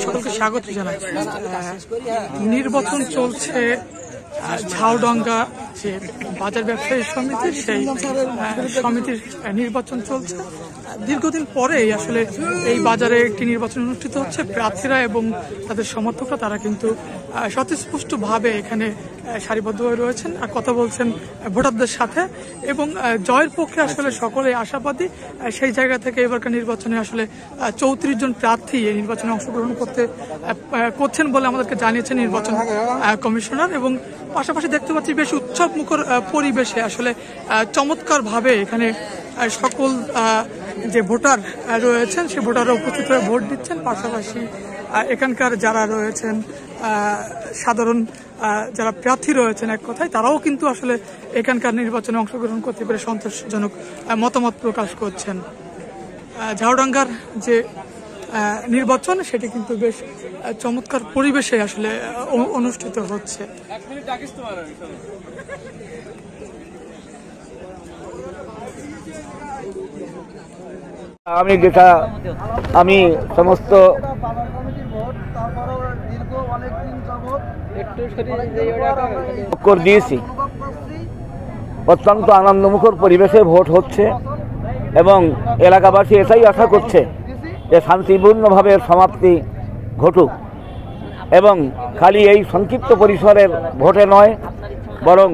সকলকে স্বাগত জানাই। নির্বাচন চলছে ঝাউডাঙ্গা যে বাজার ব্যবসায়ী সমিতি, সেই সমিতির নির্বাচন চলছে। দীর্ঘদিন পরেই আসলে এই বাজারে একটি নির্বাচন অনুষ্ঠিত হচ্ছে। প্রার্থীরা এবং তাদের সমর্থকরা তারা কিন্তু স্বতঃস্ফূর্তভাবে এখানে সারিবদ্ধ হয়ে রয়েছেন আর কথা বলছেন ভোটারদের সাথে, এবং জয়ের পক্ষে আসলে সকলেই আশাবাদী। সেই জায়গা থেকে এবারকার নির্বাচনে আসলে 34 জন প্রার্থী এই নির্বাচনে অংশগ্রহণ করছেন বলে আমাদেরকে জানিয়েছেন নির্বাচন কমিশনার। এবং পাশাপাশি দেখতে পাচ্ছি বেশ উৎসব মুখর পরিবেশে আসলে চমৎকার ভাবে এখানে সকল যে ভোটার রয়েছেন সে ভোটাররা উপস্থিত হয়ে ভোট দিচ্ছেন। পাশাপাশি এখানকার যারা রয়েছেন সাধারণ যারা প্রার্থী রয়েছেন এক কথায় তারাও কিন্তু আসলে এখানকার নির্বাচনে অংশগ্রহণ করতে পেরে সন্তোষজনক মতামত প্রকাশ করছেন। ঝাউডাঙ্গার যে নির্বাচন সেটি কিন্তু বেশ চমৎকার পরিবেশে আসলে অনুষ্ঠিত হচ্ছে। আমি সমস্ত দিয়েছি, অত্যন্ত আনন্দমুখর পরিবেশে ভোট হচ্ছে এবং এলাকাবাসী এটাই আশা করছে যে শান্তিপূর্ণভাবে সমাপ্তি ঘটুক এবং খালি এই সংক্ষিপ্ত পরিসরের ভোটে নয়, বরং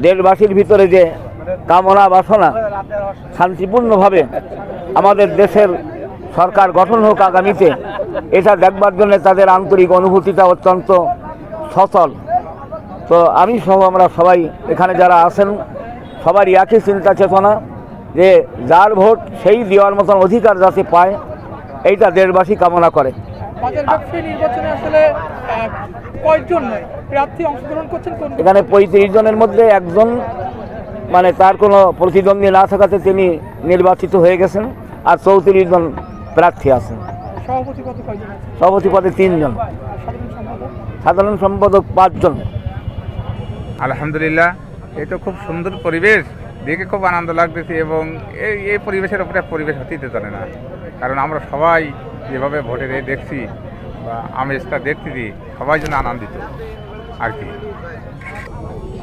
দেশবাসীর ভিতরে যে কামনা বাসনা শান্তিপূর্ণভাবে আমাদের দেশের সরকার গঠন হোক আগামীতে, এটা দেখবার জন্য তাদের আন্তরিক অনুভূতিটা অত্যন্ত সচল। তো আমি সহ আমরা সবাই এখানে যারা আছেন সবারই একই চিন্তা চেতনা যে যার ভোট সেই দেওয়ার মতন অধিকার যাতে পায়, এইটা দেশবাসী কামনা করে। এখানে 35 জনের মধ্যে একজন মানে তার কোনো প্রতিদ্বন্দ্বী না থাকাতে তিনি নির্বাচিত হয়ে গেছেন, আর 34 জন প্রার্থী আছেন। সভাপতি পদে 3 জন, সাধারণ সম্পাদক 5 জন। আলহামদুলিল্লাহ, এই তো খুব সুন্দর পরিবেশ, দেখে খুব আনন্দ লাগতেছে এবং এই পরিবেশের উপরে পরিবেশ হতেই জানে না, কারণ আমরা সবাই যেভাবে ভোটের দেখছি বা আমেজটা দেখতেছি, সবাই যেন আনন্দিত আর কি।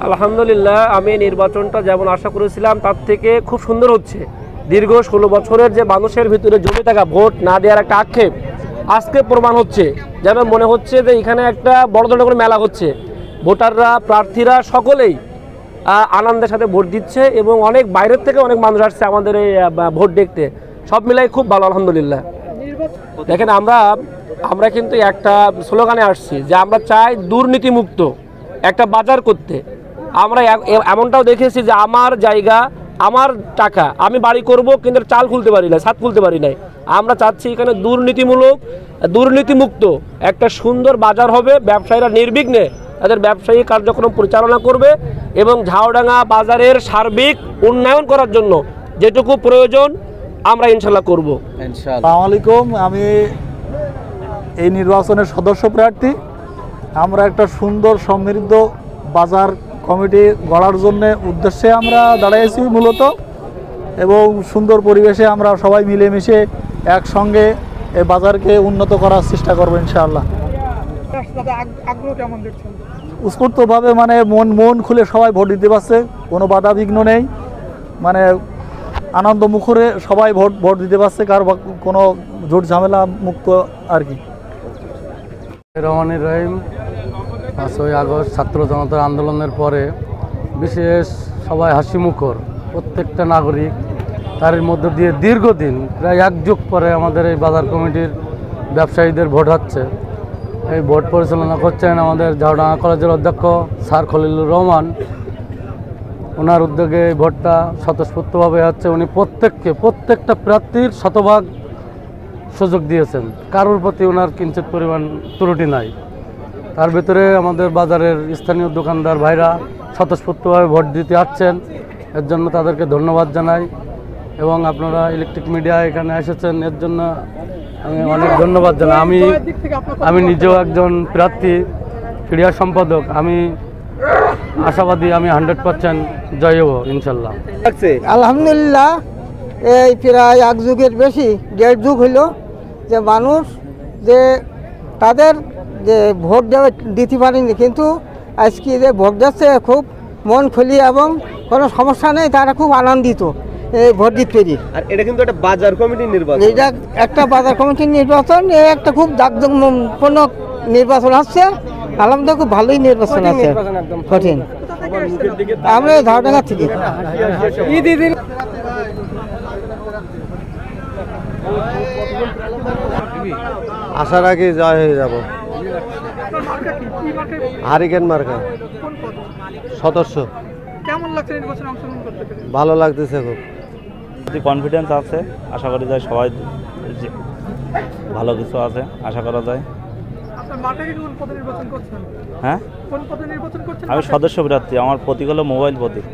আলহামদুলিল্লাহ, আমি নির্বাচনটা যেমন আশা করেছিলাম তার থেকে খুব সুন্দর হচ্ছে। দীর্ঘ 16 বছরের যে মানুষের ভিতরে জমে থাকা ভোট না দেওয়ার একটা আক্ষেপ আজকে প্রমাণ হচ্ছে। যেন মনে হচ্ছে যে এখানে একটা বড় ধরনের করে মেলা হচ্ছে। ভোটাররা, প্রার্থীরা সকলেই আনন্দের সাথে ভোট দিচ্ছে এবং অনেক বাইরের থেকে অনেক মানুষ আসছে আমাদের এই ভোট দেখতে। সব মিলাই খুব ভালো আলহামদুলিল্লাহ। দেখেন, আমরা কিন্তু একটা স্লোগানে আসছি যে আমরা চাই দুর্নীতিমুক্ত একটা বাজার করতে। আমরা এমনটাও দেখেছি যে আমার জায়গা, আমার টাকা, আমি বাড়ি করব কিন্তু চাল খুলতে পারি না, ছাদ খুলতে পারি না। আমরা চাচ্ছি এখানে দুর্নীতিমুক্ত একটা সুন্দর বাজার হবে, ব্যবসায়ীরা নির্বিঘ্নে তাদের ব্যবসায়ী কার্যক্রম পরিচালনা করবে এবং ঝাউডাঙ্গা বাজারের সার্বিক উন্নয়ন করার জন্য যেটুকু প্রয়োজন আমরা ইনশাল্লাহ করব। আসসালামু আলাইকুম, আমি এই নির্বাচনের সদস্য প্রার্থী। আমরা একটা সুন্দর সমৃদ্ধ বাজার কমিটি গড়ার জন্য উদ্দেশ্যে আমরা দাঁড়িয়েছি মূলত, এবং সুন্দর পরিবেশে আমরা সবাই মিলেমিশে একসঙ্গে এই বাজারকে উন্নত করার চেষ্টা করবো ইনশাআল্লাহ। উৎস্ফূর্তভাবে মানে মন খুলে সবাই ভোট দিতে পারছে, কোনো বাধা বিঘ্ন নেই, মানে আনন্দ মুখরে সবাই ভোট দিতে পারছে, কার কোনো ঝুট ঝামেলা মুক্ত আর কি। রহমানুর রহিম, 5ই আগস্ট ছাত্র জনতার আন্দোলনের পরে বিশেষ সবাই হাসিমুখর, প্রত্যেকটা নাগরিক। তার মধ্য দিয়ে দীর্ঘদিন প্রায় 1 যুগ পরে আমাদের এই বাজার কমিটির ব্যবসায়ীদের ভোট হচ্ছে। এই ভোট পরিচালনা করছেন আমাদের ঝাউডাঙ্গা কলেজের অধ্যক্ষ স্যার খলিলুর রহমান। ওনার উদ্যোগে এই ভোটটা স্বতঃস্ফূর্তভাবে হচ্ছে। উনি প্রত্যেকটা প্রার্থীর শতভাগ সুযোগ দিয়েছেন, কারোর প্রতি ওনার কিঞ্চিত পরিমাণ ত্রুটি নাই। তার ভিতরে আমাদের বাজারের স্থানীয় দোকানদার ভাইরা স্বতঃস্ফূর্তভাবে ভোট দিতে আসছেন, এর জন্য তাদেরকে ধন্যবাদ জানাই। এবং আপনারা ইলেকট্রিক মিডিয়া এখানে এসেছেন, এর জন্য আমি অনেক ধন্যবাদ জানাই। আমি নিজেও একজন প্রার্থী, ক্রীড়া সম্পাদক। আমি আশাবাদী আমি 100% জয় হব ইনশাল্লাহ। আলহামদুলিল্লাহ, এই প্রায় 1 যুগের বেশি 1.5 যুগ হইল যে মানুষ যে তাদের যে ভোট দিতে পারেনি, কিন্তু আজকে যে ভোট যাচ্ছে খুব মন খুলি এবং কোনো সমস্যা নেই, তারা খুব আনন্দিত এই ভোট দিতে পেরে। আর এটা কিন্তু একটা বাজার কমিটির নির্বাচন, এটা একটা বাজার কমিটির নির্বাচন, একটা খুব জাঁকজমকপূর্ণ নির্বাচন হচ্ছে। আলহামদুলিল্লাহ খুব ভালোই নির্বাচন আছে, কঠিন। আমরা ঝাউডাঙ্গা থেকে। আসার আগে জয় হয়ে যাব। হারিকেন মার্কা সদস্য। কেমন লাগছে নির্বাচনে অংশগ্রহণ করতে পেরে? ভালো লাগতেছে খুব। কনফিডেন্স আছে, আশা করি যায় সবাই ভালো কিছু আছে, আশা করা যায়। আপনার মাঠে কোন পদে নির্বাচন করছেন? হ্যাঁ, কোন পদে নির্বাচন করছেন? আমি সদস্য প্রার্থী, আমার প্রতীক হলো মোবাইল প্রতীক।